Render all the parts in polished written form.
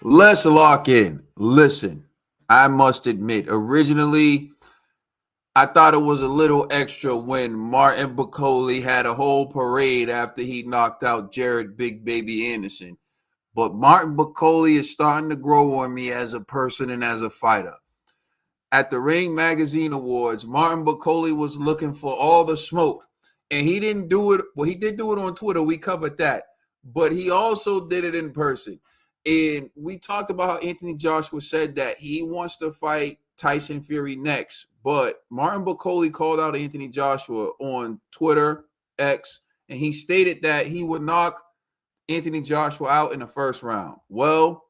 Let's lock in. Listen, I must admit, originally I thought it was a little extra when Martin Bakole had a whole parade after he knocked out Jared Big Baby Anderson. But Martin Bakole is starting to grow on me as a person and as a fighter. At the Ring Magazine Awards, Martin Bakole was looking for all the smoke. And he didn't do it. Well, he did do it on Twitter. We covered that. But he also did it in person. And we talked about how Anthony Joshua said that he wants to fight Tyson Fury next. But Martin Bakole called out Anthony Joshua on Twitter, X, and he stated that he would knock Anthony Joshua out in the first round. Well,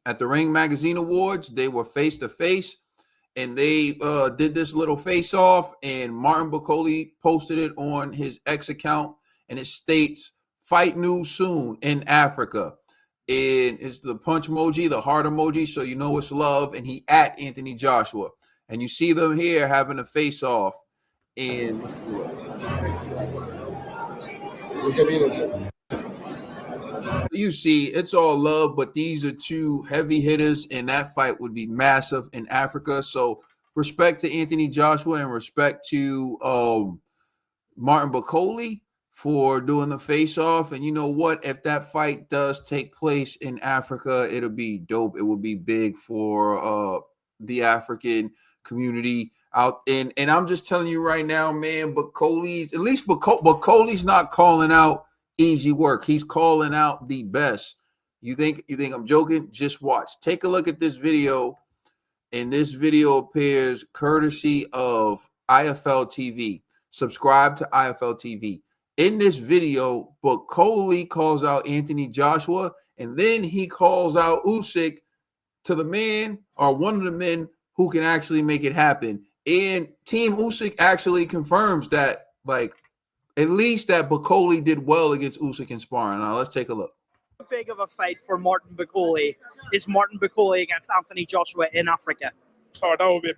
at the Ring Magazine Awards, they were face to face and they did this little face off. And Martin Bakole posted it on his X account, and it states, "Fight news soon in Africa." And it's the punch emoji, the heart emoji, so you know it's love. And he at Anthony Joshua, and you see them here having a face off. And let's do it. You see, it's all love, but these are two heavy hitters, and that fight would be massive in Africa. So, respect to Anthony Joshua and respect to Martin Bakole for doing the face off. And you know what? If that fight does take place in Africa, it'll be dope. It will be big for the African community out. And I'm just telling you right now, man, Bakole's at least Bakole's not calling out easy work. He's calling out the best. You think I'm joking? Just watch. Take a look at this video. And this video appears courtesy of IFL TV. Subscribe to IFL TV. In this video, Bakole calls out Anthony Joshua, and then he calls out Usyk to the man or one of the men who can actually make it happen. And Team Usyk actually confirms that, like, at least that Bakole did well against Usyk in sparring. Now, let's take a look. How big of a fight for Martin Bakole is Martin Bakole against Anthony Joshua in Africa? Oh, that would be a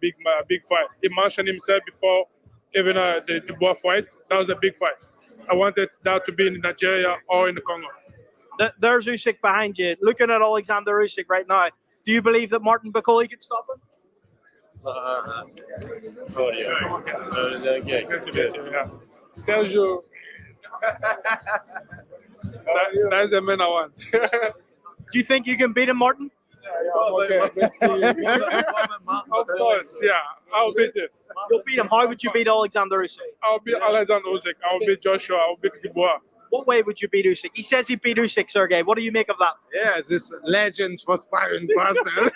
big fight. He mentioned himself before, even the Dubois fight. That was a big fight. I wanted that to be in Nigeria or in the Congo. There's Usyk behind you. Looking at Oleksandr Usyk right now, do you believe that Martin Bakole could stop him? Sergio. That's the man I want. Do you think you can beat him, Martin? Okay. Of course, yeah. I'll beat him. You'll beat him. How would you beat Oleksandr Usyk? I'll beat Oleksandr Usyk. I'll beat Joshua. I'll beat Dubois. What way would you beat Usyk? He says he beat Usyk, Sergey. What do you make of that? Yeah, this legend for sparring partner.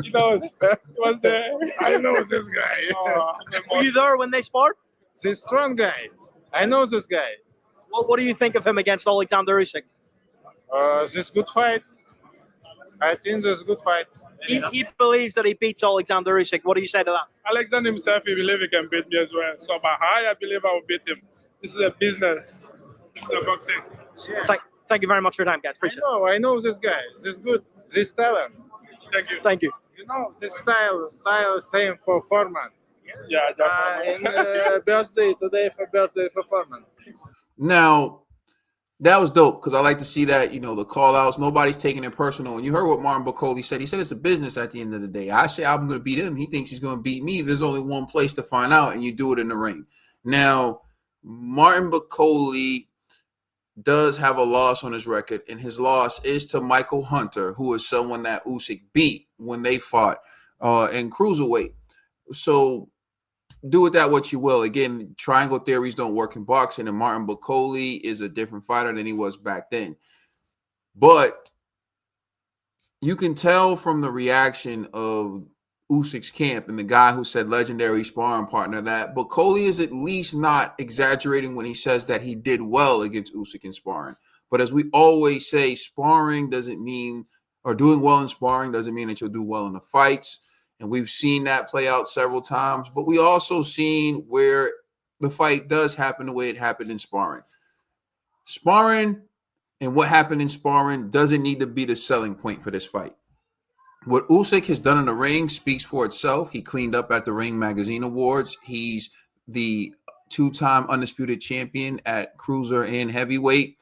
He knows. Was there? I know this guy. Were you there when they sparred? This strong guy. I know this guy. Well, what do you think of him against Oleksandr Usyk? This good fight. I think this is a good fight. He believes that he beats Oleksandr Usyk. What do you say to that? Alexander himself, he believes he can beat me as well. So, but I believe I will beat him. This is a business. This is a boxing. Yeah. Thank you very much for your time, guys. Appreciate it. I know this guy. This is good. This talent. Thank you. Thank you. You know, this style same for Foreman. Yeah, definitely. Birthday today for birthday for Foreman. Now, that was dope because I like to see that, the call outs. Nobody's taking it personal. And you heard what Martin Bakole said. He said it's a business at the end of the day. I say I'm going to beat him. He thinks he's going to beat me. There's only one place to find out, and you do it in the ring. Now, Martin Bakole does have a loss on his record, and his loss is to Michael Hunter, who is someone that Usyk beat when they fought in cruiserweight. So do with that what you will. Again, triangle theories don't work in boxing, and Martin Bakole is a different fighter than he was back then. But you can tell from the reaction of Usyk's camp and the guy who said legendary sparring partner that Bakole is at least not exaggerating when he says that he did well against Usyk in sparring. But as we always say, sparring doesn't mean, or doing well in sparring doesn't mean that you'll do well in the fights. And we've seen that play out several times, but we also seen where the fight does happen the way it happened in sparring. Sparring and what happened in sparring doesn't need to be the selling point for this fight. What Usyk has done in the ring speaks for itself. He cleaned up at the Ring Magazine Awards. He's the two-time undisputed champion at cruiser and heavyweight.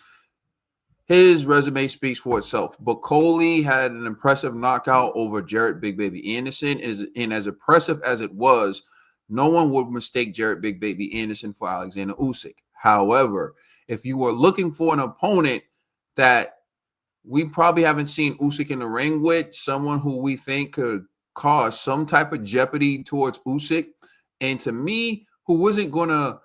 his resume speaks for itself. Bakole had an impressive knockout over Jarrett Big Baby Anderson, and as impressive as it was, no one would mistake Jarrett Big Baby Anderson for Oleksandr Usyk. However, if you were looking for an opponent that we probably haven't seen Usyk in the ring with, someone who we think could cause some type of jeopardy towards Usyk, and to me, who wasn't going to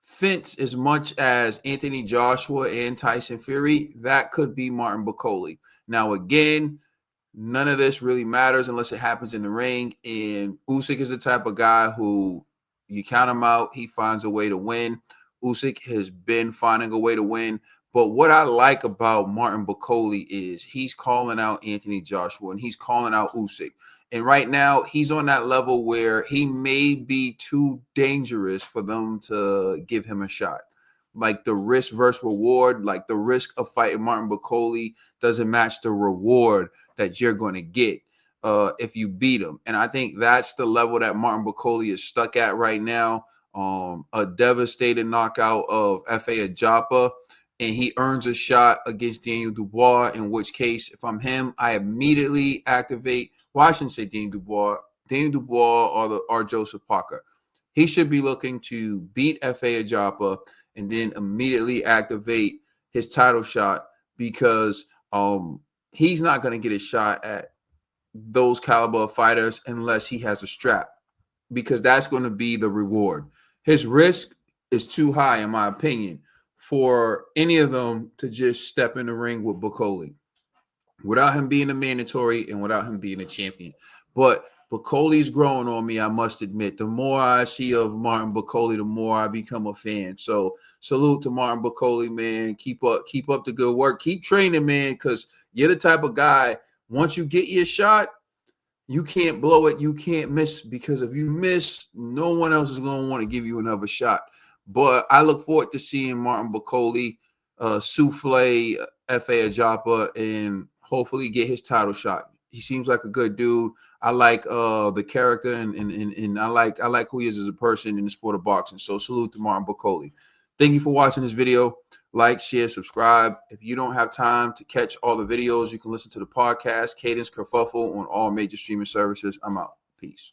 fence as much as Anthony Joshua and Tyson Fury, that could be Martin Bakole. Now, again, none of this really matters unless it happens in the ring. And Usyk is the type of guy who you count him out, he finds a way to win. Usyk has been finding a way to win. But what I like about Martin Bakole is he's calling out Anthony Joshua and he's calling out Usyk. And right now, he's on that level where he may be too dangerous for them to give him a shot. Like the risk versus reward, like the risk of fighting Martin Bakole doesn't match the reward that you're going to get if you beat him. And I think that's the level that Martin Bakole is stuck at right now. A devastating knockout of F.A. Ajapa, and he earns a shot against Daniel Dubois, in which case, if I'm him, I immediately activate. Well, I shouldn't say Daniel Dubois or Joseph Parker. He should be looking to beat F.A. Ajapa and then immediately activate his title shot, because he's not going to get a shot at those caliber of fighters unless he has a strap, because that's going to be the reward. His risk is too high, in my opinion, for any of them to just step in the ring with Bakole without him being a mandatory and without him being a champion. But Bakole's growing on me, I must admit. The more I see of Martin Bakole, the more I become a fan. So salute to Martin Bakole, man. Keep up the good work. Keep training, man, because you're the type of guy, once you get your shot, you can't blow it. You can't miss, because if you miss, no one else is going to want to give you another shot. But I look forward to seeing Martin Bakole souffle F.A. Ajapa and hopefully get his title shot. He seems like a good dude. I like the character and I like who he is as a person in the sport of boxing. So salute to Martin Bakole. Thank you for watching this video. Like, share, subscribe. If you don't have time to catch all the videos, you can listen to the podcast, Cadence Kerfuffle, on all major streaming services. I'm out. Peace.